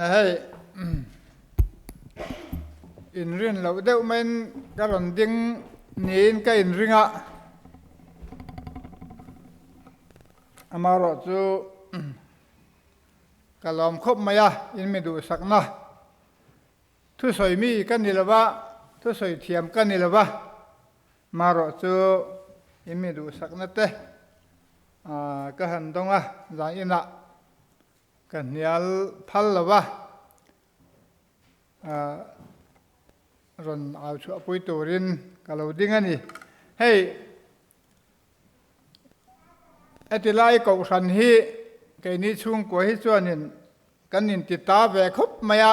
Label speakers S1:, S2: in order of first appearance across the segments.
S1: hay in rin lo deuh men karon ding niin ka in ringa amaro chu kalom khop maya in me du sakna thu soi mi kan nilawa thu soi thiam kan nilawa maro chu in me du sakna te ka han donga za ina kan nial phal lawa ron au chu apui turin kalau ding ani hey atilai ko san hi ke ni chung ko hi chuanin kanin ti ta ve khop maya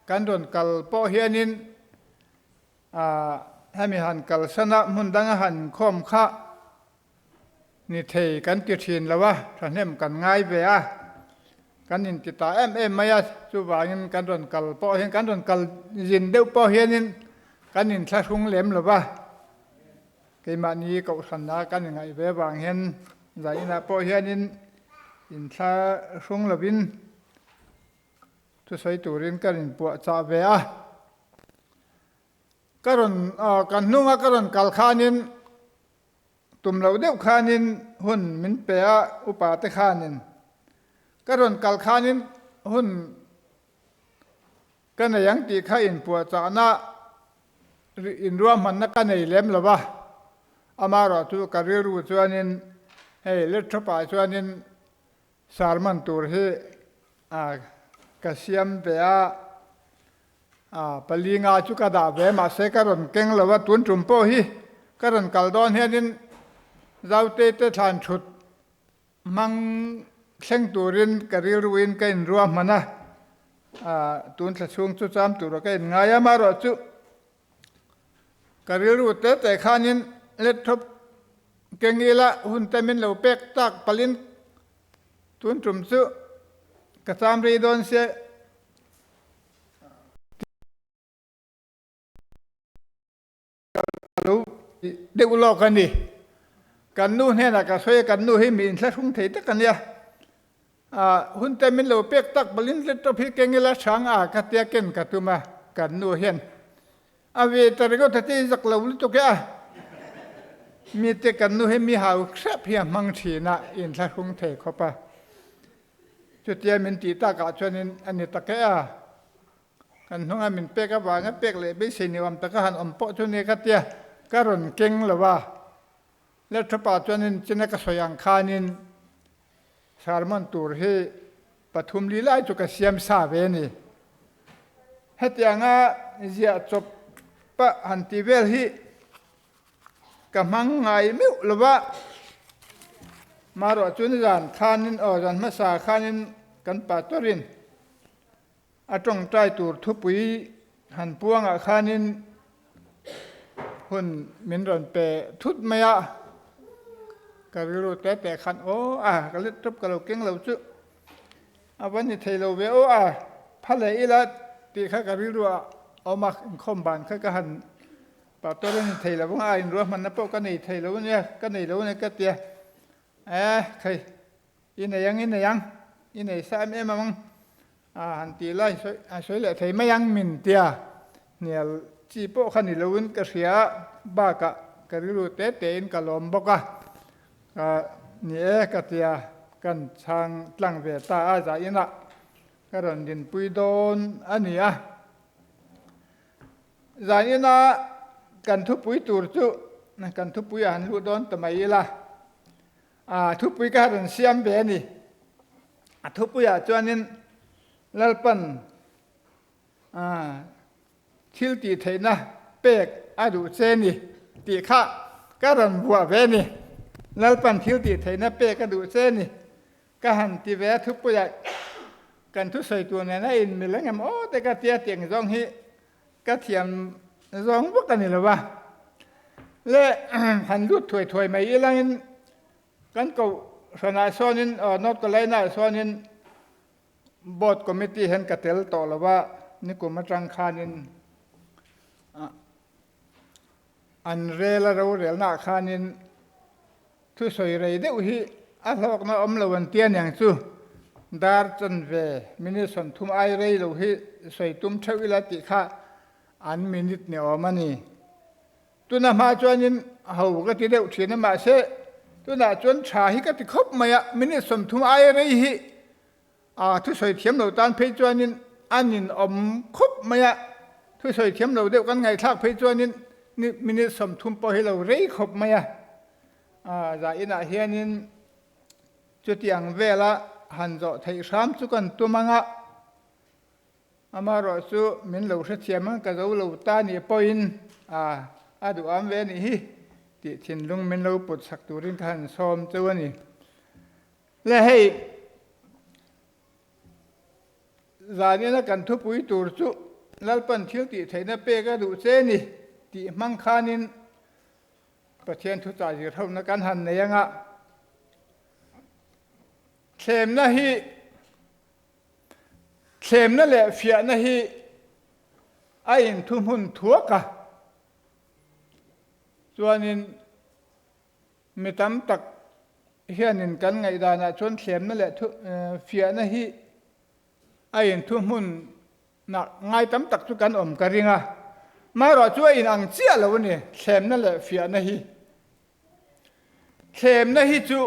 S1: kan ron kal po hianin hemi han kal sana mun danga han khom kha ni thei kan ti thin lawa thanem kan ngai ve a kanin ti ta em maya chu wangin kan ron kal po hian kan ron kal jin deuh po hianin kanin thla thung lem lawa keima ni ko san na kan ngai ve wang hian zaina po hianin in thla thung lovin tu soi turin kanin pu cha ve a karon kan nunga karon kal khanin tum lo deuh khanin hun min pe a upa te khanin karon kal khanin hun kan yang ti kha in pu cha na in ruam man na kan ei lem lawa amaro tu kariru chuanin hei let thopa chuanin sarman tur hi kasiam ve a palinga chu ka da ve ma se karon keng lawa tun tum po hi karon kaldon hianin zaute te than thut mang thleng turin kariruin kain ruam mana tun thla chung chu cham tur ka in ngaya maro chu kariru te khanin let thop kengila hun tamin lo pek tak palin tun tum chu ka cham ri don se lo de ulo kan ni kan nu he na ka soi kan nu hi min thla thung thei ta kan ya hun tamin lo pek tak palin let thop hi kengila sang ka tia ken ka tuma kan nu hen ave targo thati jak lo lu to ka mi te kan nu he mi hau khrap hi mang thina in thla thung thei khopa chutia min ti ta ka chuanin ani ta ka kan hnunga min peka wanga pek le be seniwam ta ka han ompo chu ne ka tia karon keng lawa le thapa chuanin china ka soyang khanin sarman tur he pathum li lai chu ka siam sa ve ni hetianga zia chop pa hanti vel hi ka mang ngai miu lawa maro chun ran khanin ran ma sa khanin kan pa torin atong trai tur thupui han puanga khanin hun min ron pe thut maya kariru te khan ka lit tup ka lo keng lo chu awani thailo ve phale ila ti kha kariru omak khom ban kha ka han pa torin thailo nga in ro man na po ka nei thailo ne ka nei lo ne ka tia khai ina yang sa em mang han ti lai soi le thei mayang min tia nial chi po khani lowin ka ria ba ka kariru te in kalom boka ni ka tia kan chang tlang ve ta za ina karon din puidon ania za ina kan thu pui tur chu kan thu pui han lu don tamai la thu pui ka ran siam be ni thu pui chuanin lalpan thil ti theina pek adu cheni ti kha karan bua ve ni lalpan thil ti theina pek adu cheni ka han ti ve thu pui kan thu soi tu ne na in milangam te ka tia tiang jong hi ka thiam jong bu kan ni lawa le han lut thoi mai ilangin kan ko sana sonin not ko laina sonin board committee hen katel to lawa ni ko matang khanin an rela ro rel na khanin thu soi rei deuh hi a hlok na om lawan tian yang chu dar chan ve minute som thum ai rei lo hi soi tum thawila ti kha an minute ne omani tuna ma chuanin ho ka ti deuh thina ma se tuna chuan tha hi ka ti khop maya minute som thum ai rei hi thu soi thiam lo tan phei chuanin anin om khop maya thu soi thiam lo deuh kan ngai thak phei chuanin ni minute som thum po hi lo rei khop maya za ina hianin chutiang vela hanzo thei ram chu kan tumanga amaro chu min lo hre thiam ka zo lo ta ni poin adu am ve ni hi ti thin lung min lo put sak turin khan som chu ani le hei zanina kan thu pui tur chu lalpan thil ti theina pe ka du che ni ti mang khanin pathian thu cha ji thau na kan han ne yanga khem na le fia na hi ain thum hun thuaka chuanin mitam tak hianin kan ngai dana chuan khem na le fia na hi ain thum hun na ngai tam tak chu kan om ka ringa mai ro chu in ang chia lo ni khem na le fia na hi chu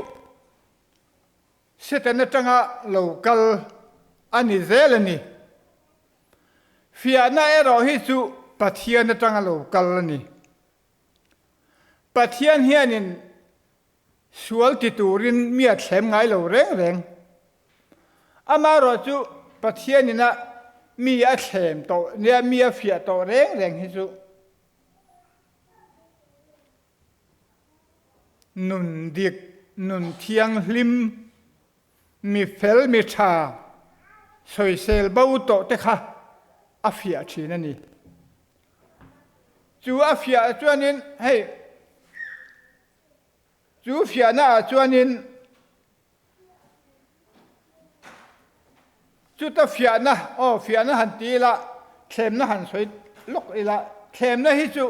S1: setana tanga local ani zelani fia na ero hi chu pathian na tanga local ani pathian hianin sual ti turin mia thlem ngai lo reng amaro chu pathianina mi a thlem to nia mi a fia to reng hi chu nun dik nun thiang hlim mi fel mi tha soi sel bau to te kha a fia thina ni chu a fia chuanin hei chu fia na chuanin chu ta fia na han ti la thlem na han soi lok ila thlem na hi chu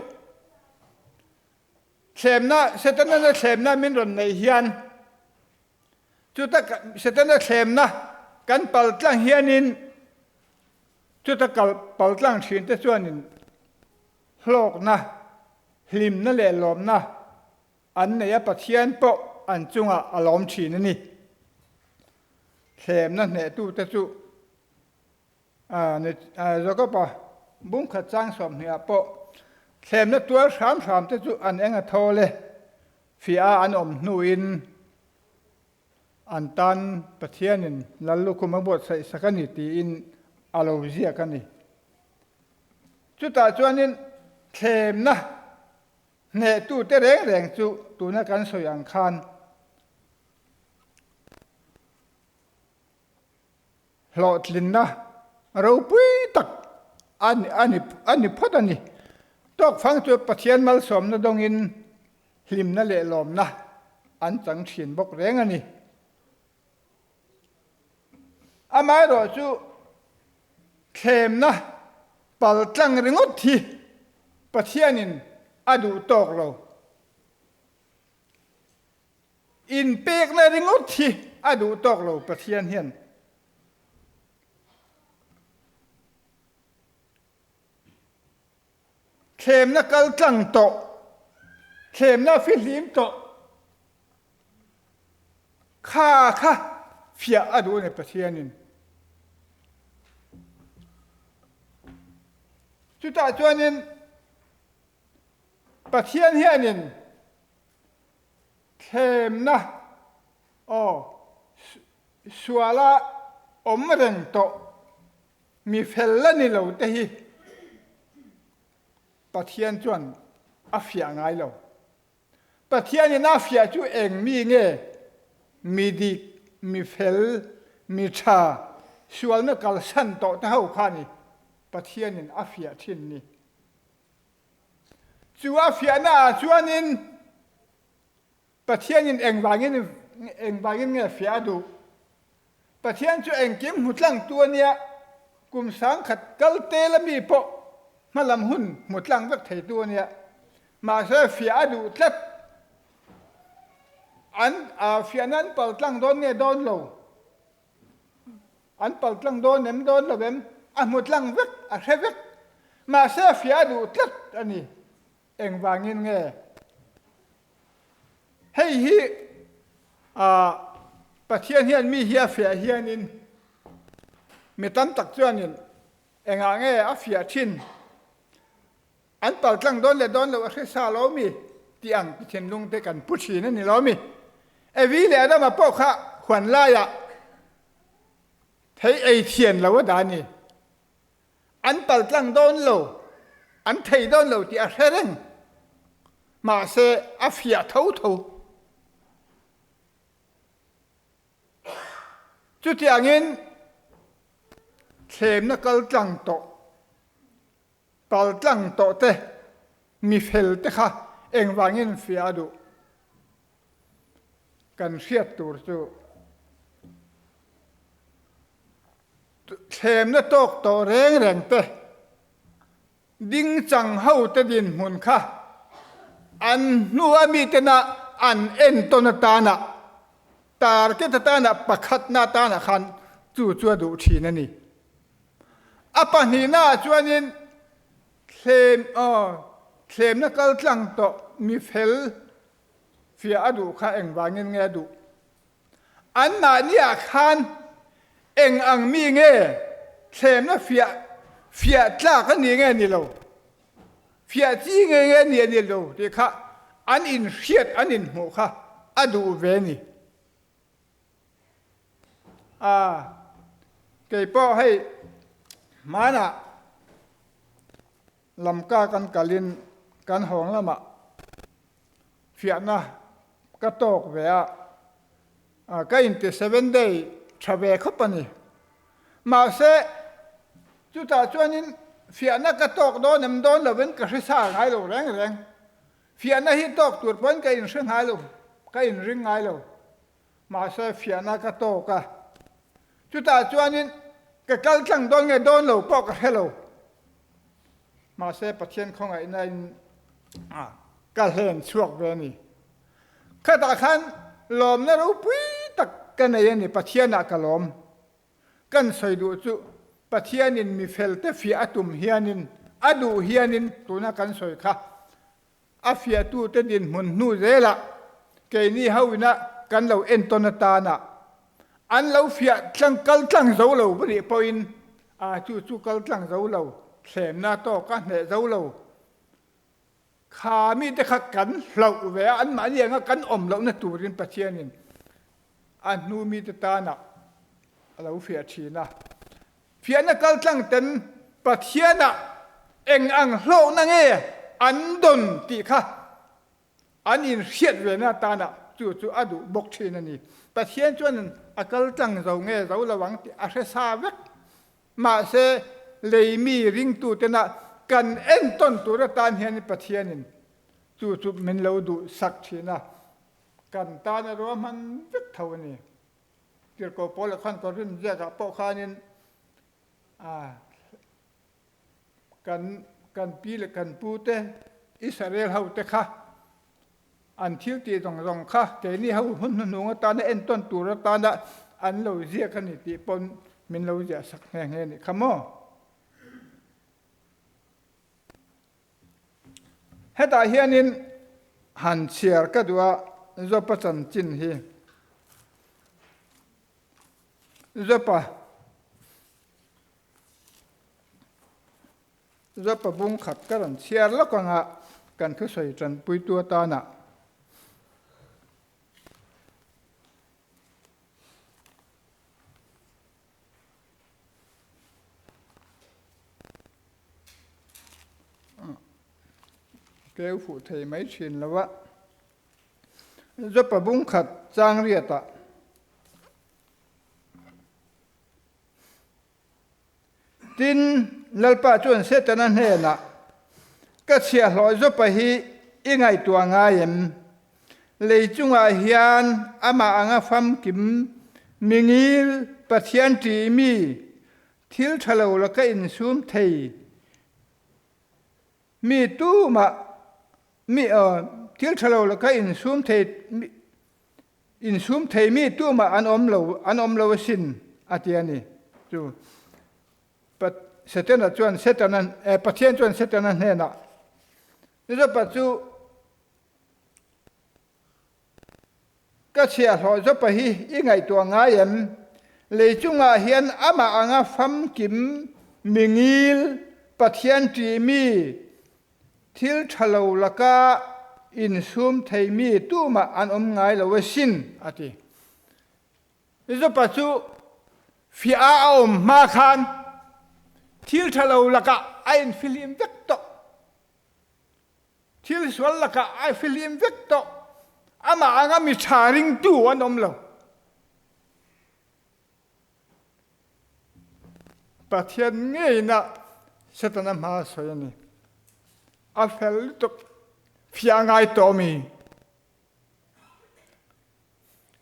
S1: thlem na setana na thlem na min ron nei hian chu ta setana thlem na kan pal tlang hianin chu ta kal pal tlang thin te chuanin hlok na hlim na le lom na an neya pathian po an chunga alom thin ani thlem na ne tu te chu ne zoka pa bung kha chang som hnia po thlem na tuar sam te chu an enga thole fia an om hnuin an tan pathianin lallu kuma bot sai sakani ti in alo zia kani chuta chuanin thlem na ne tu te reng chu tu na kan soyang khan hlot lin na ro pui tak ani photani tok phang chu pathian mal som na dongin hlim na le lom na an chang thin bok reng ani amai ro chu khem na pal tlang ringot thi pathianin adu tok lo in pek na ringot thi adu tok lo pathian hian khem na kal tlang to khem na filim to kha fia adu ne pathianin chu ta chuanin pathian hianin khem na suala om reng to mi fel ni lo te hi pathian chuan a fia ngai lo pathian ni na fia chu eng mi nge mi dik mi fel mi tha sual na kal san to te ho khani pathianin a fia thin ni chu a fia na chuanin pathianin eng wangin nge fia du pathian chu eng kim hutlang tu nia kum sang khat kal te la mi po malam hun mutlang vek thei tu nia ma se fia du tlat an a fia nan pal tlang don nge don lo an pal tlang don nem don lo bem a mut lang vek a hevek ma se fia du tlat ani eng wangin nge hei hi pathian hian mi hi a fia hianin mi tam tak chuanin enga nge a fia thin an pal tlang don le don lo a hre sa lo mi ti ang ti chen lung te kan pu thi na ni lo mi e vi le da ma po kha hwan la ya thấy ai thiền là what đàn nhỉ anh bảo tăng đón lâu anh thấy đón lâu thì sẽ răng mà sẽ áp thấu thấu chú tiếng in thêm nó câu tăng tổ bảo tăng tổ thế mi phèl thế ha anh vang in phía đủ cần siết tổ chú thêm nó tốt tổ rèn rèn tê đinh chẳng hậu tê din hồn kha an nuôi mi tê na an en tôn ta na tar cái ta na pakhat na ta na khan chu chu đủ chi na ni apa ni na chuanin thêm nó kal tlang to mi phel phía adu kha eng wangin nge du an na ni a khan eng ang mi nghe thêm nó phía tla cái ni nghe ni lo phía chi nghe ni lo thì kha an in siết an in mu kha adu ve ni cái po hay má na làm ca kan kalin kan hong lama phía na cái tóc về cái in 7 day travel company mà sẽ chúng ta cho nên phía na cái tóc đó nằm đó là vẫn cái sa ngay rồi rèn rèn phía na hít tóc tuột vẫn cái in sinh ngay rồi cái in ring ngay rồi mà sẽ phía na cái tóc cả chúng ta cho nên cái câu chẳng đó nghe đó là bọc cái hello mà sẽ phát hiện không ai nên cái hiện chuộc về này cái ta khăn lom nó đâu quý tắc cái này này phát hiện là cái lom cái sợi đủ chú phát hiện nên mi phèl te phía atum hianin adu hianin tu na cái sợi khác phía tu te din mun nu dễ là cái này hậu na cái lâu entonata na anh lâu phía trăng cal trăng dấu lâu bởi point chú cal trăng dấu lâu xem na to cái này dấu lâu khá mi te khắc cắn lâu về anh mà gì ngã cắn lâu na tu rin phát hiện nên anh nu mi te ta na lâu phía chi na phía na cal trăng tên phát hiện na eng ang lâu na nghe anh đồn tị khá anh in siết về na ta na chú adu bốc chi na ni phát hiện cho nên akal tang dầu nghe dầu là vắng sẽ xa vết mà sẽ lấy mi ring tu tên là cần en ton tu ra tan hiền phát hiện nên chú mình lâu đủ sắc chi na cần ta na rồi man vết thầu này kiểu có bỏ là khăn có rừng ra cả bỏ khăn nên cần pi là cần pu te Israel hậu te kha anh thiếu tiền rong kha cái này hậu hun nung ta nó en ton tu ra ta đã anh lâu giết cái này thì pon mình lâu giết sắc nghe này come on hết tại hiện in hành share cái đó do bắt chân chín hi do bung khát cái lần share lắm còn cần cứ xoay chân bùi tua ta nè kéo phụ thầy mấy chuyện là vậy rất là bung khát trang riết ạ tin lalpa chuan se tanan he na ka chia hloi zo pa hi ingai tua nga yem leichunga hian ama anga fam kim mingil pathian ti mi thil thalo la ka in sum thei mi tu ma mi thil thalo la ka in sum thei mi tu ma an om lo sin atiani chu pat seten a chuan setanan pathian chuan setanan hena ni pa chu ka chia hlo zo pa hi i ngai to nga yem leichunga hian ama anga fam kim mingil pathian ti mi thil thalo laka in sum thei mi tu ma an ngai lo sin ati zo pa chu fi a ma khan thil thalo laka ain filim vek to thil swal laka ai filim vek to ama anga mi charing tu an lo pathian ngei na setana ma soyani a fel to fia ngai to mi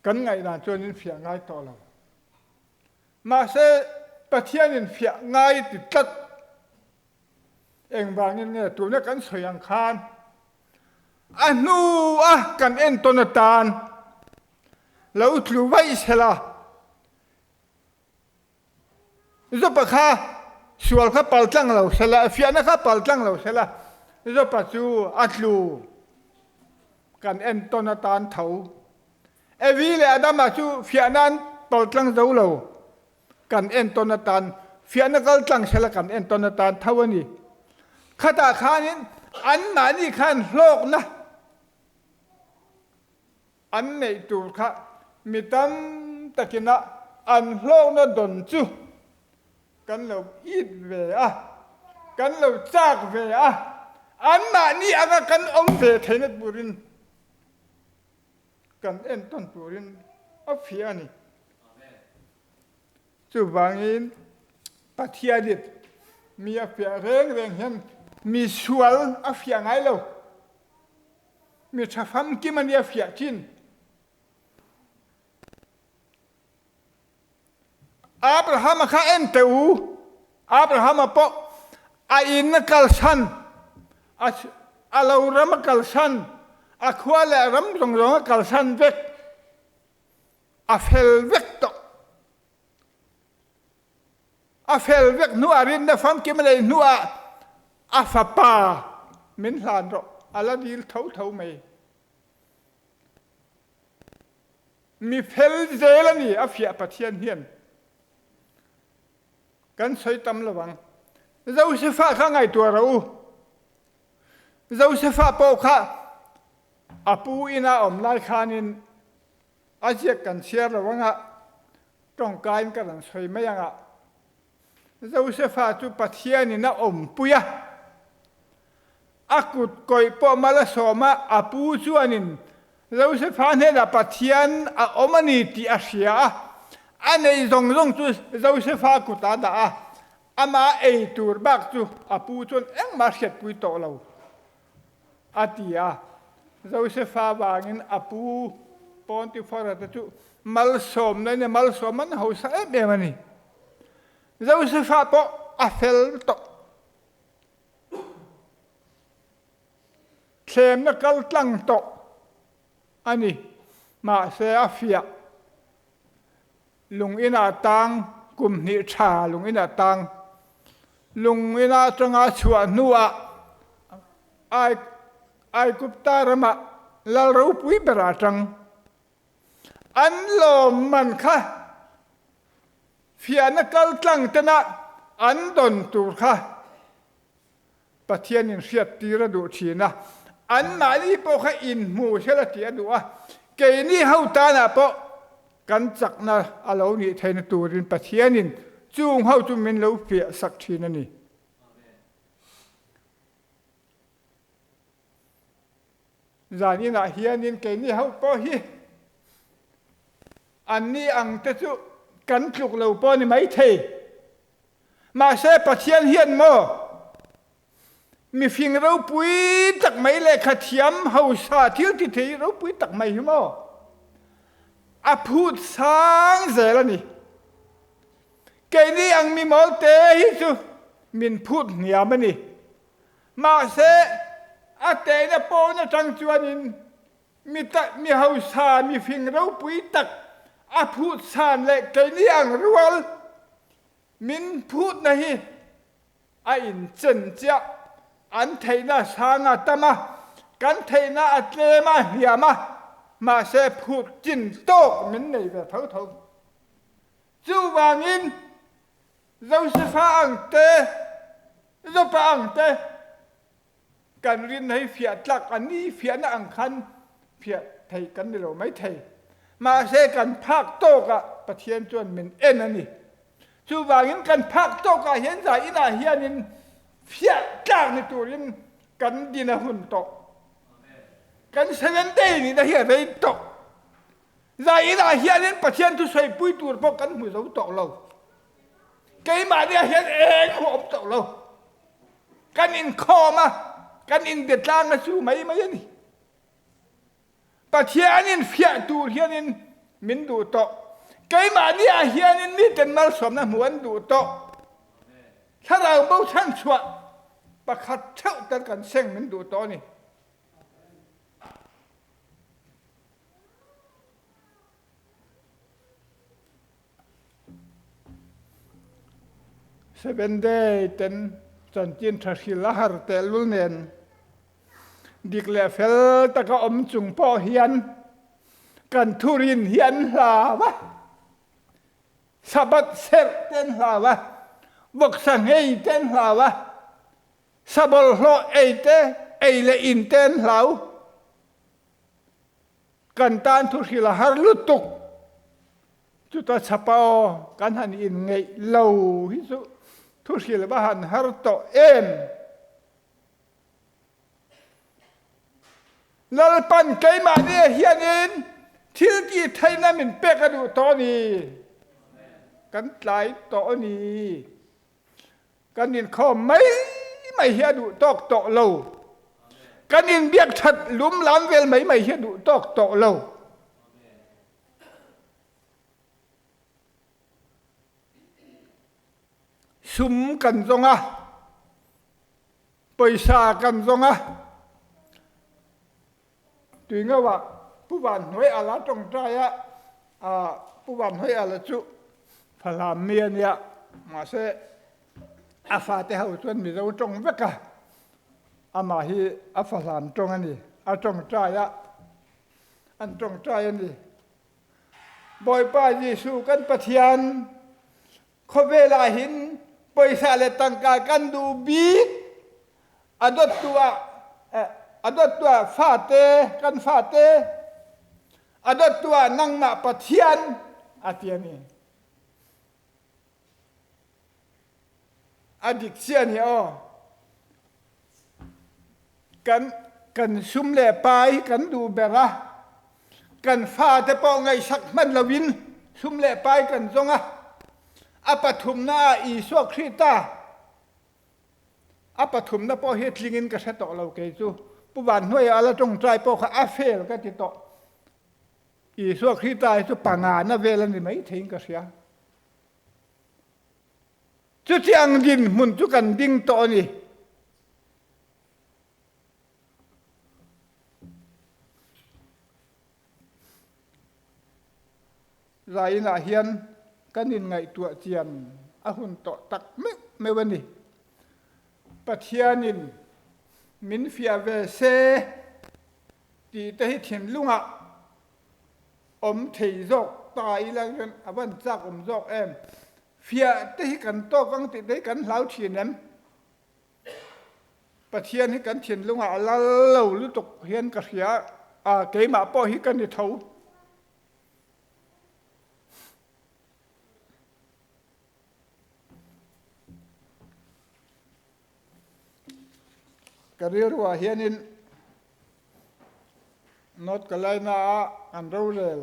S1: kan ngai na chuanin fia ngai to lo ma se pathian in fia ngai ti tat eng wangin nge tu na kan soyang khan anu kan en tonatan lo tlu vai sela zo pa kha sual kha pal tlang lo sela fia na kha pal tlang lo sela zo pa chu atlu kan en tonatan thau evi le adama chu fia nan pal tlang zo lo kan en tonatan fia na kal tlang sela kan en tonatan thawani khata khanin an na ni khan hlok na an nei tur kha mitam takina an hlok na don chu kan lo it ve kan lo chak ve an na ni anga kan ve theina burin kan en ton burin a fia ni chu wangin pathia dit mi a fia reng hian mi sual a fia ngai lo mi thafam ki mani a fia chin Abraham kha en teu Abraham po a in kal san a lo ram kal san a khwale ram rong rong kal san vek a fel vek to a fel vek nu arin na fam ki male nu a fa pa min hlan ro ala dil thau mai mi fel zelani a fia pathian hian kan soi tam lawang Josepha kha ngai tua ro Josepha po kha apu ina omlai khanin ajek kan share lawanga tong kain kan soi mayanga Josepha chu pathian ina puya akut koi po mala soma apu chuanin Josepha ne da pathian a omani ti asia anei zong chu Josepha kuta da ama ei tur bak chu apu chon eng ma set pui to lo atia Josepha wangin apu Pontifera chu mal som ne mal som man ho sa be mani Josepha po afel to thlem na kal tlang to ani ma se afia lung ina tang kum ni tha lung ina tang lung ina changa chua nuwa ai kupta rama la ro pui bera tang an lo man kha fia na kal tlang tana an don tur kha pathian in riat tira du thina an mali po kha in mu sela ti adu ke ni hau ta na po kan chak na alo ni theina turin pathianin chung hau chu min lo pia sak thina ni zani na hianin ke ni hau po hi an ni ang te chu kan tluk lo po ni mai the ma se pathian hian mo mi phing ro pui tak mai le khathiam hau sa thil ti thei ro pui tak mai hi mo a phut sang zelani ke ni ang mi mol te hi chu min phut niamani ma se a te na po na tang chuanin mi hau sa mi phing ro pui tak a phut san le ke ni ang rual min phut na hi a in chen chia an theina sanga tama kan theina atlema hiama mà sẽ phụt chín tốt mình này về thấu thông chú vàng in dâu sẽ phá ăn tê dâu phá ăn tê cần riêng hay phiệt lạc anh đi phiệt nó ăn khăn phiệt thầy cần điều mấy thầy mà sẽ cần phát tốt cả bát thiên chuẩn mình en anh đi chú vàng in cần phát tốt cả hiện tại in là hiện in phiệt lạc này tụi in cần đi là hồn tốtกันเซเว่นเดย์นี่นะเฮียเลยตกใจน่ะเฮียนี่ประเทศทุใส่ปุ้ยตัวพวกกันมือเราตกเราไกมาเนี่ยเฮียเองขอบตกเรากันอินคอมากันอินเดือดร้อนมาสู้ไหมนี่ประเทศนี่เฟียตัวเฮียนี่มินดูตกไกมาเนี่ยเฮียนี่มีแต่มาสมนะหมวนดูตกถ้าเราเบาชั้นชัวประคัดเท่ากันเส้งมินดูตกนี่เซเว่นเดย์เต็นจันจินทัศิลาฮาร์เตลุเนนดิกเลเฟลตะก็อมจุงพ่อเฮียนกันทุรินเฮียนลาวะสะบัดเซรเต็นลาวะบกสังเฮเต็นลาวะสะบลโลเอเตเอเลอินเต็นลาวกันตานทุศิลาฮาร์ลุตุกจุดสะปอกันหันอินไงเลวฮิสุทุศิลบ้านฮาร์โตเอ็มลัลปันไกมาเนี่ยเฮียนินที่ที่ไทยนั้นมันเป๊กกันดูตอนนี้กันหลายตอนนี้กันนินข้อไม่เฮียดูตอกโตโลกันนินเบียกชัดลุ่มล้ำเวลไม่เฮียดูตอกโตโลซุ่มกันจงอ่ะไปซากันจงอ่ะถึงว่าผู้บ้านหวยอะไรตรงใจอ่ะผู้บ้านหวยอะไรจุพลามเมียเนี่ยมาเสอาฟาเตหาจนมีเราตรงเวกะอามาฮีอาฟาลามตรงอันนี้อาตรงใจอ่ะอันตรงใจอันนี้บ่อยป้าเยซูกันปะเทียนเขาเวลาหินไปสาเลตังกากันดูบีอดตัวฟาเตกันฟาเตอดตัวนั่งมาปะเทียนอาเทียนี่อดิกเซียนี่อ๋อกันซุ่มเล่ไปกันดูเบระกันฟาเตปองไงสักมันละวินซุ่มเล่ไปกันจงอ่ะอปฐุมนาอีสวกคริตาอปฐุมนาพอเฮตลิงินก็เสตอเราเกจูผู้บ้านห้วยอะไรตรงใจพอเขาอาเฟลก็ติดต่ออีสวกคริตาจุปังงานนะเวลานี่ไม่ทิ้งก็เสียจุดที่อังดินมุนจุกันดิ้งต่อนี่ไรน่ะเฮียนกันนินไงตัวเจียนอาหุ่นต่อตักไม่วันนี้ปัทยานินมินฟิอาเวเซตีแต่ให้เทียนลุงอ่ะอมถีจกตายแล้วจนอวันจักอมจกเอ็มฟิอาแต่ให้กันโตกังติดได้กันเหลาเทียนนั้นปัทยาให้กันเทียนลุงอ่ะแล้วเราลุตกเฮียนกระเสียเกยมาป้อให้กันในเท้าก็เรียกว่าเฮียนินนอตกลายนาอันเราเลย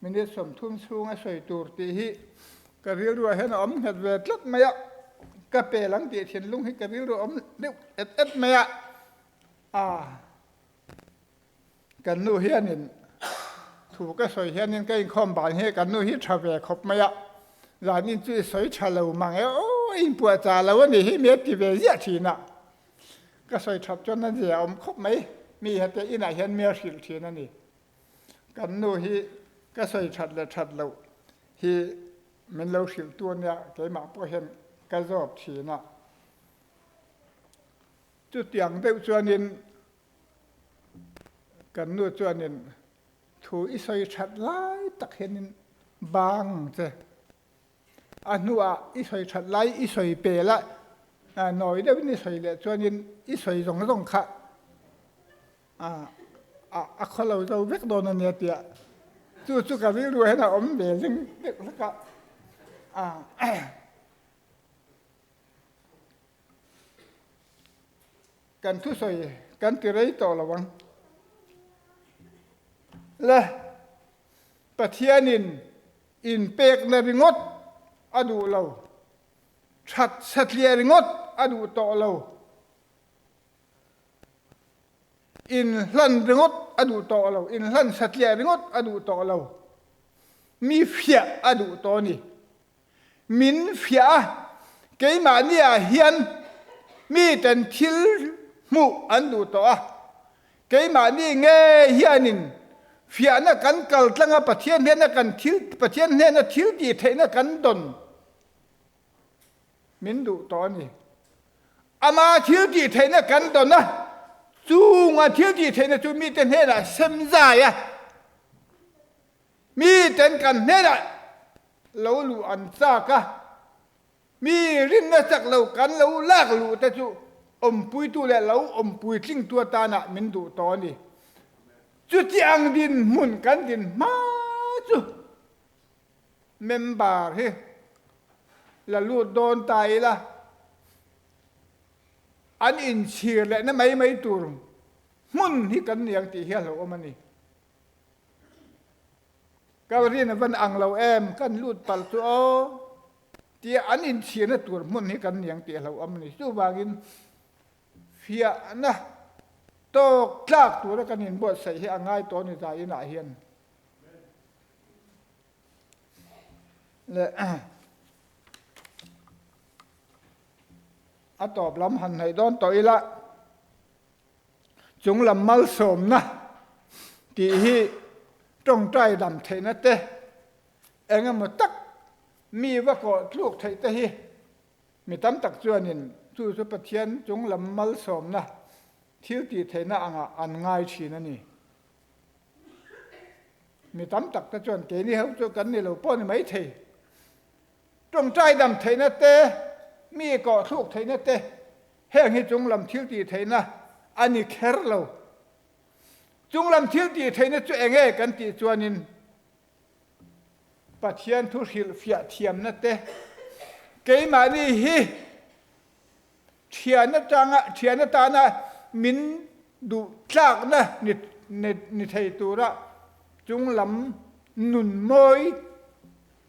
S1: มินิสมทุนสูงไอ้สวยตูร์ตีฮีก็เรียกว่าเห็นอมเห็ดเวทลัดไม่อะก็เปลังตีเทียนลุงให้ก็เรียกว่าอมเด็กเอ็ดไม่อะกันนู่เฮียนินถูกก็สวยเฮียนินก็ยังคอมบานเฮกันนู่ฮิตชาเวคบไม่อะหลานนี่จุ้ยสวยชาเลวมังโอ้ยปวดจ่าแล้ววันนี้ฮิเมียตีเวเยอะทีน่ะก็ใส่ทับจนนั่นเดียวครบไหมมีเหตุอินาเห็นเมียสิลทีนั่นนี่กันนู่ฮีก็ใส่ทัดและทัดเราฮี mình lâu xịu tuôn ya cái mà bố hiện cái dọc chỉ nè chút tiếng đều cho nên cần nuôi cho nên thu ít soi chặt lại tắc hiện bang thế anh nuôi ít soi chặt lại ít soi bể lại nói đấy ít soi lại cho nên ít soi rong khác khó lâu đâu biết đồ này nè tiệt chú cái việc đuôi là ốm về nhưng biết là cần thu soi cần từ đấy to là vâng làประเทศนินอินเป็กในริงดอดูเราชัดสัตเลียริงดอดูต่อเราอินลันริงดอดูต่อเราอินลันสัตเลียริงดอดูต่อเรามีเฟียอดูต่อนี่มินเฟียเกี่ยมาเนี่ยเฮียนมีแต่ทิลมุอันดูต่อเกี่ยมานี่เงเฮียนินเฟียนักกันกัลตั้งประเทศเนี่ยนักกันทิลประเทศเนี่ยนักทิลดีเทนักกันดนมินดูตอนนี้อามาทิลดีเทนักกันดนนะจูงอาทิลดีเทนักจูมีแต่เนี่ยนะเซมใจอะมีแต่กันเนี่ยนะเราลูอันซากะมีรินนะจักเรากันเราลากลูแต่จูอมปุยตัวแหละเราอมปุยทิ้งตัวตาหนะมินดูตอนนี้จุดที่อังดินหมุนกันดินมาจุเมมบาร์เฮละลูดโดนตายละอันอินเชียร์แหละนั่นไม่ตูรมุนที่กันอย่างที่เฮียเราเอามันนี่ก็เรียนวันอังเราแอมกันลูดปัลตัวที่อันอินเชียร์นั่นตูรมุนที่กันอย่างที่เราเอามันนี่จู่บากินเฟียนะโตกลากตัวแล้วกันเห็นบทใส่ให้ง่ายตัวนี้ใจหนาเฮียนและตอบลำหันให้ดอนต่อยละจงลำมัลสมนะที่ฮีตรงใจดำเทนะเตเองมาตักมีว่าก็ลูกไทยเตฮีมีตั้มตักจวนนินสู้สุปเทียนจงลำมัลสมนะทิลตีเทน่าอันง่ายชีนั่นนี่มีตั้มตักตะจวนเกนี่เขาจะกันนี่เราป้อนไม่เทตรงใจดำเทนะเตมีก่อทุกเทนะเตแห้งให้จงลำทิลตีเทนะอันนี้แคร์เราจงลำทิลตีเทนะจะเองกันตีจวนนินปัจเจียนทุศิลเฟียเทียมนะเตเกมานี่ฮีเทียนนะจังเทียนนะตานะมินดูจากนะนิเทตัวละจงลำนุนมอย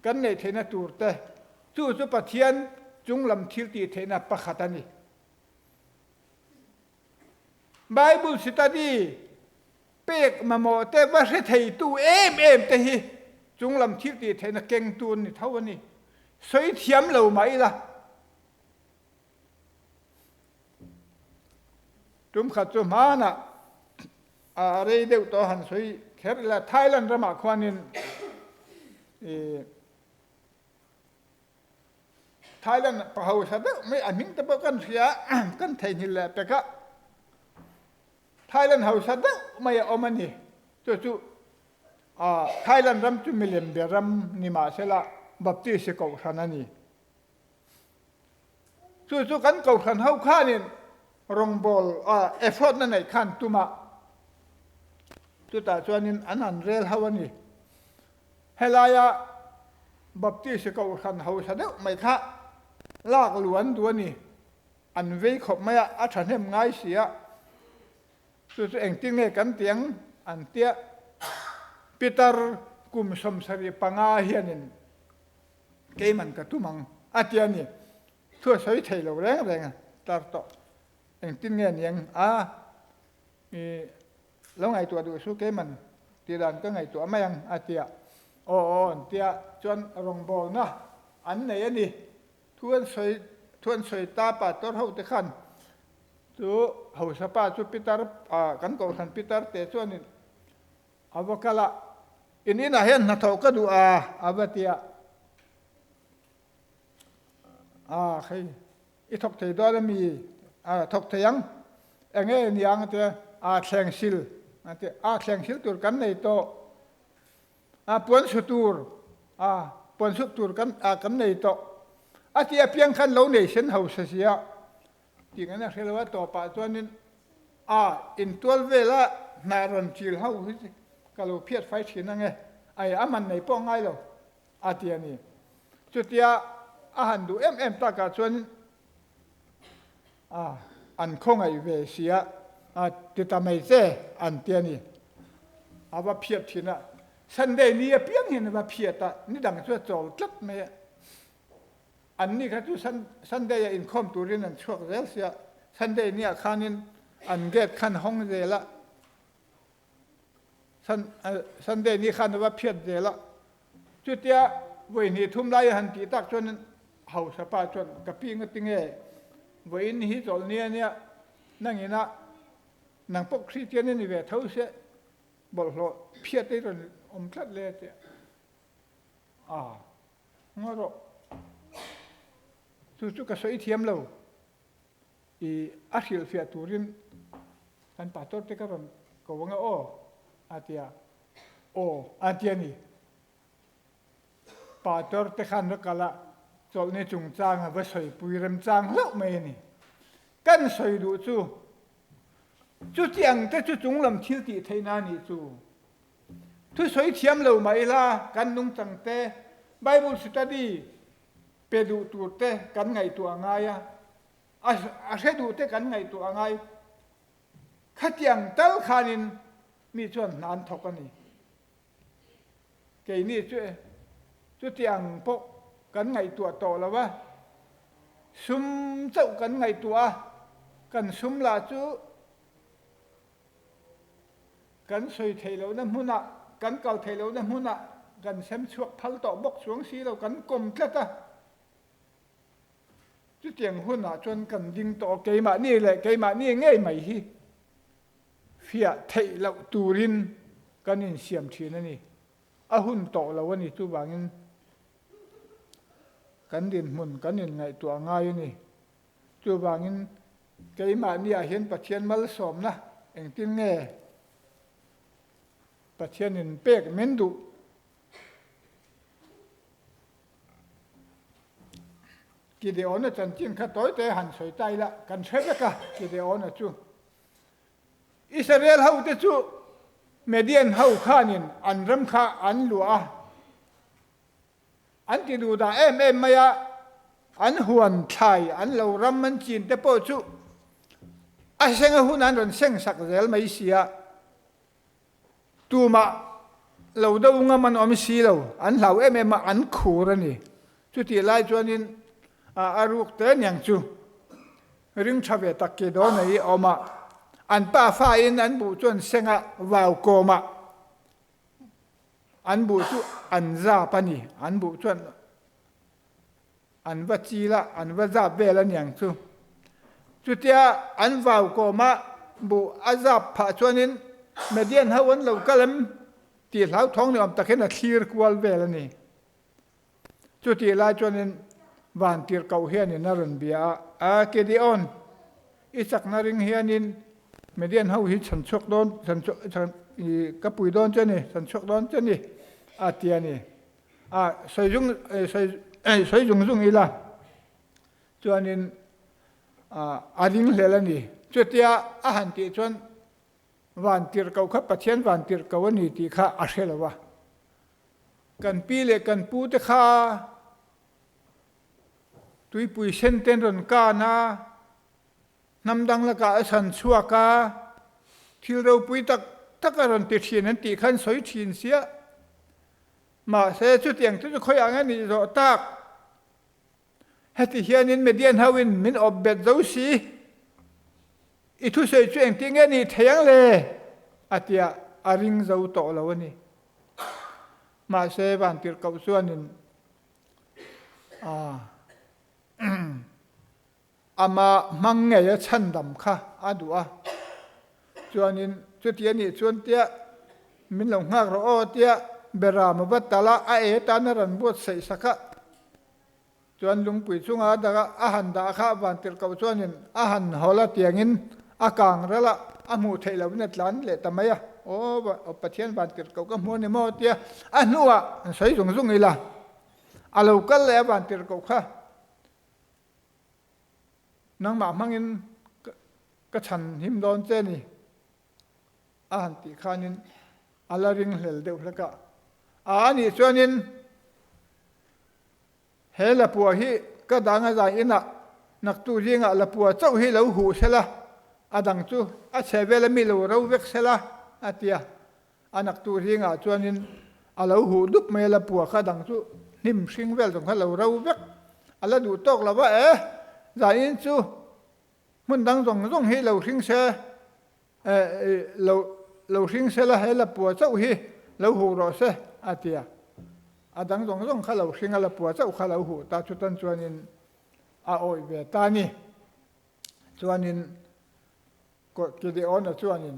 S1: กันในเทนะตัวแต่จู่จุปะเทียนจงลำทิลตีเทนะปะขัดนี่ไบเบิลสตัดดี้เป็กมาโมแต่ว่าเสถียตัวเอ็มแต่ฮีจงลำทิลตีเทนะเก่งตัวนี่เท่านี้สวยเทียมเหล่าไหมล่ะจุ่มขัดจุ่มมานะอะไรเดี๋ยวต่อหันสวยแค่ละไทยแลนด์ระมาควานินไทยแลนด์พะเฮาสัตว์ไม่อันมิงแต่บอกกันเสียกันไทยนี่แหละแต่ก็ไทยแลนด์เฮาสัตว์ไม่เอามันนี่จู่ไทยแลนด์รำจุ่มมิเลมเบียรำนิมาเสละบัพติสกอขันนี่จู่กันเก่าขันเฮาข้านี่รองบอลเอฟฟอร์ตนั่นไหนขันตุมาตุตาจวนินอันนั้นเรลฮาวนี่เฮลายาบัพติสกอขันเฮาสัตว์ไม่ค่ะลากล้วนตัวนี่อันเวขบไม่อาฉันเห็นง่ายเสียจู่เองติ้งเงกันเตียงอันเตี้ยปีเตอร์กุมสมสรีปังอาเฮียนินเกมันกระตุ้มังอาเตียนี่ทั่วสวยไทยเราแรงตัดต่อเองติ้งเงี้ยยังมีแล้วไงตัวดูสู้เกมันตีดันก็ไงตัวไม่ยังอาเตียโอ้เตียจนรองบอลนะอันไหนนี่ทวนสวยตาปัดตัวเขาตะขันตัวเขาสปาจุปิตาร์กันก่อขันปิตาร์เตจวนนี่อาวกาละอินนี่นะเห็นนะทอกดูอาวเตีย khi ít thọc thầy đó là mi thọc thầy yang anh ấy niang thì thèn sil thèn sil tur kan này to puan sutur puan sutur kan này to thì piang kan lâu này sen hậu sa sia thì cái này là to pa cho nên in tual về là nà ron chil hậu cái lô phiết phải chỉ năng nghe ai aman này po ngay lo thì anh ấy chút tia hành du em ta cả chuan anh không ai về xia thì ta mấy thế anh tiền đi và phiệt thì na Sunday ni piang hin và phiệt ta ni đằng cho trâu chất mấy anh ni cái chú Sunday income turin anh chuộc rất xia Sunday ni khanin anh get khan hong thế la Sunday ni khan và phiệt thế la chút tia vậy ni thum lai han ti tak chuan hậu sa pa chuan kapi nga tinge vậy ni hi chol nia nangina nang pok Christian ni ve thau se bol lo phiat te ron tlat le te ngoro chu ka soi thiam lo akhil fia turin kan pator te ka ron ko wanga atia ni pator te khan ra kala chol ne chung chang va soi pui rem chang lo mai ni kan soi du chu tiang te chu chung lam thil ti theina ni chu thu soi thiam lo mai la kan nung chang te Bible study pe du tu te kan ngai tu angaya se du te kan ngai tu angai khatiang tal khanin mi chuan nan thok ani ke ni chu tiang po kan ngai tu to la wa sum chau kan ngai tu kan sum la chu kan soi theilo na huna kan kal theilo na huna kan sem chuak phal to bok suang si lo kan kom tlata chu tiang huna chon kan ding to keima ni le keima ni ngei mai hi fia theilo turin kan in siam thin ani hun to lo ani chu bangin kan din mun kan in ngai tu angai ni chu bangin keima ni hian pathian mal som na eng tin nge pathian in pek mendu Gideon chan chin kha toy te han soi tai la kan thebe ka Gideon chu Israel hau te chu Median hau khanin an ram kha an lua an ti du da em maya an huan thai an lo ram man chin te po chu a senga hunan ron seng sak zel mai sia tuma lo do nga man om si lo an lau em an khur ani chu ti lai chuanin aruk te nyang chu ring thave tak ke do nei oma an pa fa in an bu chuan senga wau koma an bu chu an za pani an bu chuan an va chi la an va za be la nyang chu tia an wau koma bu azap pha chuanin Median hawan lo kalam ti hlau thong ni om takhen a thlir kwal ve la ni chu ti la chuanin van tir kau hian in aron bia Gideon isak na ring hianin Median hau hi chan chok don chan kapui don chani chan chok don chani atiani soi jung ila chuanin aring hlelani chutia han ti chuan van tir kau kha pathian van tir kau ani ti kha a hrelawa kan pi le kan pu te kha tui pui sen ten ron ka na namdang la ka san chua ka thil ro pui tak ron ti thin an ti khan soi thin sia ma se chu tiang tu khoi ang ani ro tak heti hianin Median hawin min obbet zo si itu sei chu eng ting ani theyang le atia aring zo to lo ani ma se van tir kau chuanin ama mangnge ya chandam kha adua chuanin chu tiani chuan tia min lo ngak ro tia beram batala a e tanaran bot sei saka chuan lungpui chunga daga a han da kha van tir ko chuanin a han hola tiangin a kang rala a mu theilo na tlan le tamaya o pathian van tir ko ka mu ni mo tia a nuwa sei zung zung ila alo kal le van tir ko kha nang ma mangin ka chan him don che ni a han ti khanin ala ring hlel deuh hlaka a ni chuanin he la pu hi ka danga za ina nak tu ringa la pu chau hi lo hu sela adang chu a chevela mi lo ro vek sela atia anak tu ringa chuanin a lo hu dup me la pu kha dang chu nim hring vel dong kha lo ro vek ala du tok la wa za in chu mun dang zong zong hi lo hring se lo hring sela he la pu chau hi lo hu ro se atia adang dong dong kha lo hring ala pu chau kha lo hu ta chu tan chuanin a oi ve ta ni chuanin ko kidi on a chuanin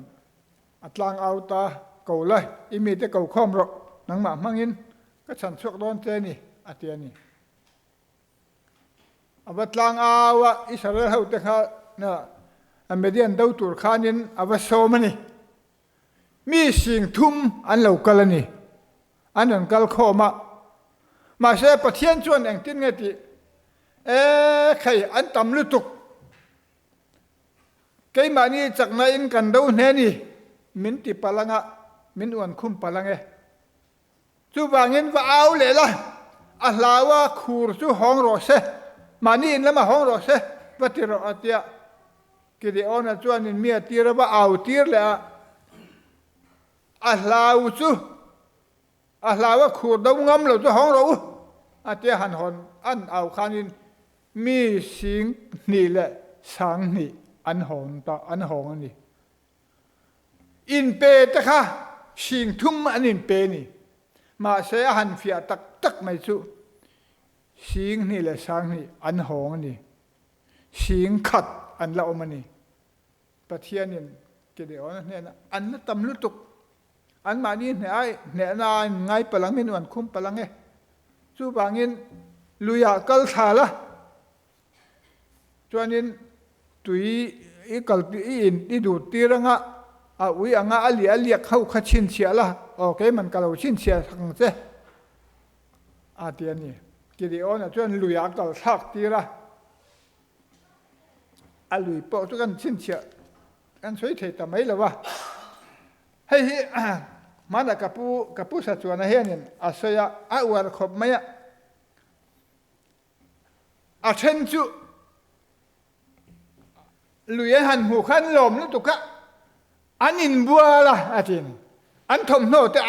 S1: atlang auta ko lai imi te ko khom ro nang ma mangin ka chan chuak don te ni atia ni abatlang awa israel ho te kha na amedian do tur khanin avaso mani mi sing thum an lo kalani an kal khoma ma se pathian chuan eng tin nge ti khai an tam lu tuk cái mà ni chắc na in cần đâu nè ni min ti palanga min uan khum palange chu wangin wa au le la a hlawa khur chu hong ro se mani in lama hong ro se patiro atia ki de ona chuan in mia tira ba au tir le a hlau chu a hlawa khur dau ngam lo chu hong ro atia han hon an au khanin mi sing ni le sang ni an hong ta an hong ani in pe ta kha sing thum an in pe ni ma se han fia tak tak mai chu sing ni le sang ni an hong ani sing khat an la om ani pathian in ke de on ne na an na tam lu tuk an ma ni ne ai ne na ngai palang min wan khum palang e chu bangin luya kal thala chuanin tui i kal in i du tiranga a ui anga ali aliak khau kha chin chia la okay man kalo chin chia thang che a tian ni ki di on a chuan luya kal thak tira a lui po chu kan chin chia kan soi thei ta mai lawa hei hi mana kapu sa chuan a hianin a soya a war khop maya a then chu lùi hàn hù khăn lồm nó tục á anh nhìn bùa là chuyện anh thầm nổ thì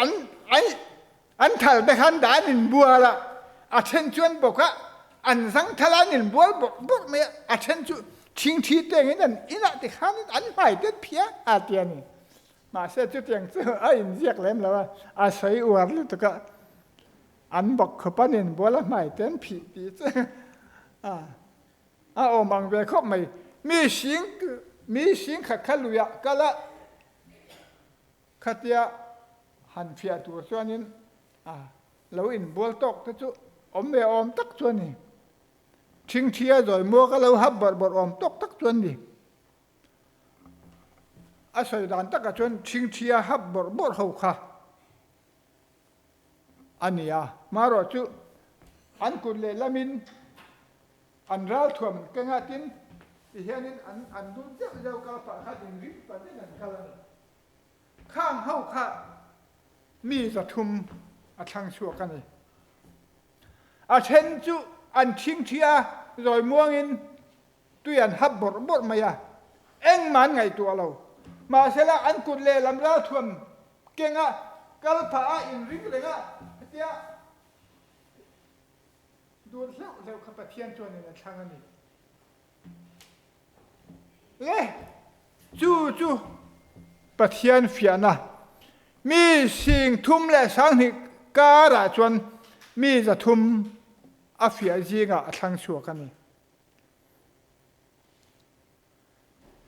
S1: anh thở để khăn đã nhìn bùa là trên chuyên bộc á anh sáng thà là nhìn bùa bộc mẹ trên chuyên chính thi tiền cái này ý là thì khăn anh phải biết phía chuyện mà sẽ chút tiền chứ anh giết lem là sấy uổng nó tục á anh bộc khớp anh nhìn bùa là phải tiền phỉ chứ mang về khóc mày mi sing kha khaluya kala khatia han phia tur chuanin lo in bol tok ta chu om ve om tak chuani thing thia rồi mua ka lo hab bor om tok tak chuan ni a soi dan tak a chuan thing thia hab bor ho kha ania maro chu an kun le lamin an ral thuam ka ngatin hianin an dun chắc dâu cao phật khát đình rít và đến lần cao lần khang hậu khá mi za thum thang chua cái này trên chú an chinh chia rồi muang in tuy an hấp bột mày anh man ngày tua lâu mà sẽ là an cụt lệ làm ra thuần kia ngã cao phật in rít cái ngã tia đuôi leo khắp thiên chuan này là thang này lê chú pathian phiana mi sing thum le sang hi ka ra chuan mi za thum a fia zinga a thlang chua kan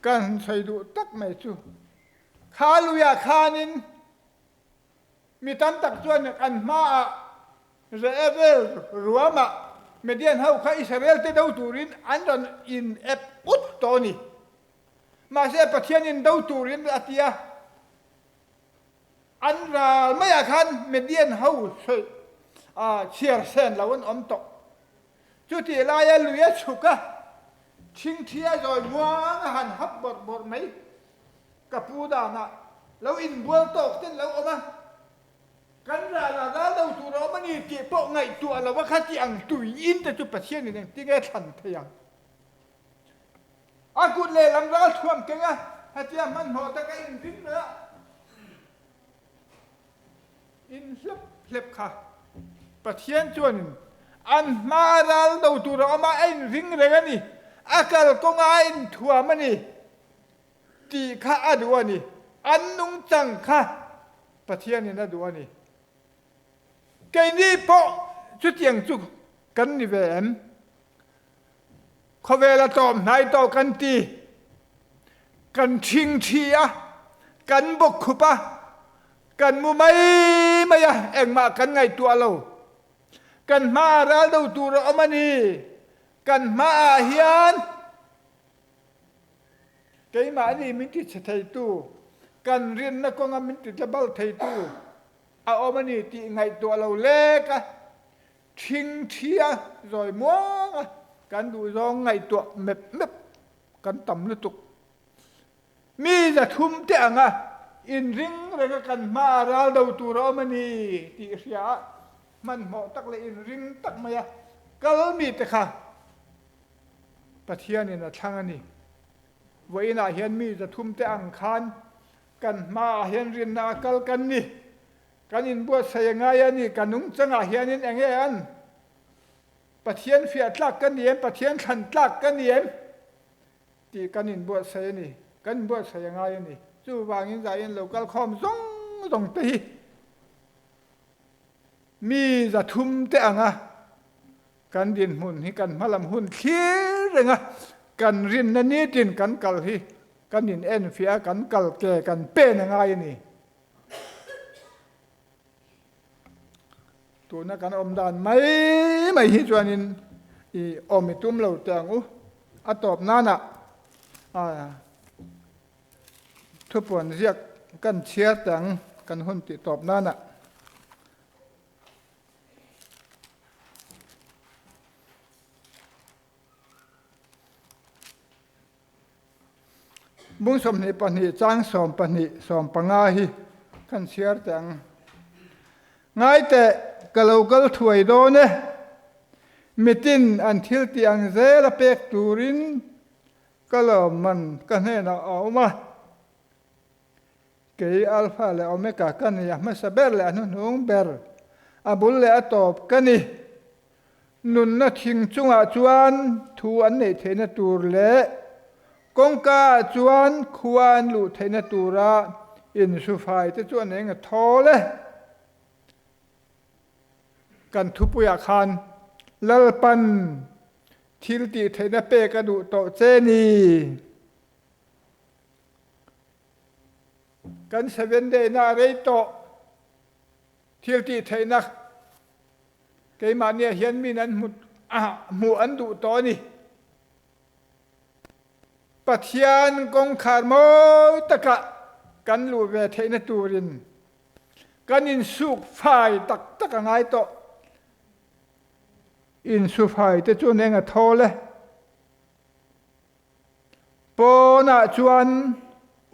S1: kan sai du tak mai chu khaluya khanin mi tan tak chuan an ma a revel ruama Median hau kha Israel te dau turin an ran in ep ut to ni ma se pathian in dau turin atia an ra mai khan Median hau soi chiar sen lawan om to chu ti la ya luya chuka thing thia rồi mua han hấp bột bột mấy cà pu đà nè lâu in buông tổ tên lâu ôm cắn ra là đã lâu tụ đó mà đi chỉ bộ ngày tụ là khát chẳng tùy in cho chụp bát xiên này tiếng nghe thần thầy cụt lệ làm ra thuầm cái á hạt chia man họ ta cái in phím nữa in lép khá bát xiên chuan ăn mà ra lâu tụ đó mà in phím này cái gì akal công ai thua mà nè ti khá adua nè ăn nung chẳng khá bát xiên này adua nè cái này bộ chút tiền chút cần đi về em khó về là tôm này tàu cần ti cần chinh chi á cần bốc khúc á cần mua mấy em mà cần ngày tua lâu cần mà ra đâu tu rõ mà đi cần mà hiền cái mà đi mình chỉ thầy tu cần riêng nó con mình chỉ bao thầy tu mà đi thì ngày tua lâu lê cả chinh chia rồi mua cần đủ do ngày tua mệt cần tầm liên tục mi giờ thum tiếng in ring rồi cái cần mà ra đầu tu rõ mà đi thì xia mình mò tắc lại in ring tắc mày cái mi thế khá bắt hiền này là thằng này vậy là hiền mi giờ thum tiếng khan cần mà hiền riêng là cái cần đi kan in buat saya ngaya ni kanung changa hianin enge an pathian fiat tlak kan niem pathian than tlak kan niem ti kan in buat saya ni kan buat saya ngaya ni chu wangin zain local khom zong zong te mi za thum te anga kan din hun hi kan malam hun khir renga kan rin na ni tin kan kal hi kan in en fia kan kal ke kan pe na ngai ni tụi nó cần ôm đàn mấy hít cho nên ôm bị túm lâu tiếng tọp nana thu buồn riêng cần chia tiếng cần hôn bị tọp nana muốn xóm này pan hi trang xóm pan hi xóm panga hi cần chia tiếng ngay te kalau thui do ne mitin an thil tiang ze la pek turin kalau man kan he na oma ke alpha le omega kan ya ma saber le anu nung ber abul le atop kani nun na thing chunga chuan thu an nei theina tur le kongka chuan khuan lu theina tura in su phai te chuan enga tholeกันทุปุยอาคารลลปันทิลติเทนเปกระดูโตเจนีกันเซเว่นเดนาเรโตทิลติเทนักเกมาเนี่ยเฮียนมีนั้นหมู่อันดูโตนี่ปัทยานกงขารโมตะกะกันลูเวเทนตูรินกันอินสุกไฟตะกะไงโตin su phai te chu nenga thole po na chuan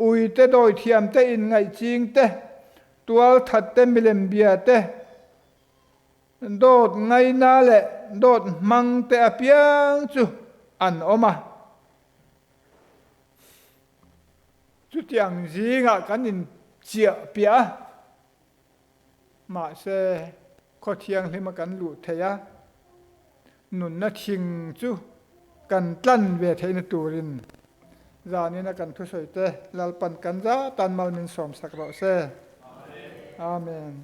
S1: ui te doi thiam te in ngai ching te tual that te milem bia te dot ngai na le dot mang te apiang chu an oma chu tiang zinga kan in chia pia ma se kho thiang hlima kan lu theya nun na thing chu kan tlan ve theina turin zani na kan thu soite lalpan kan za tan mal min som sak ro se amen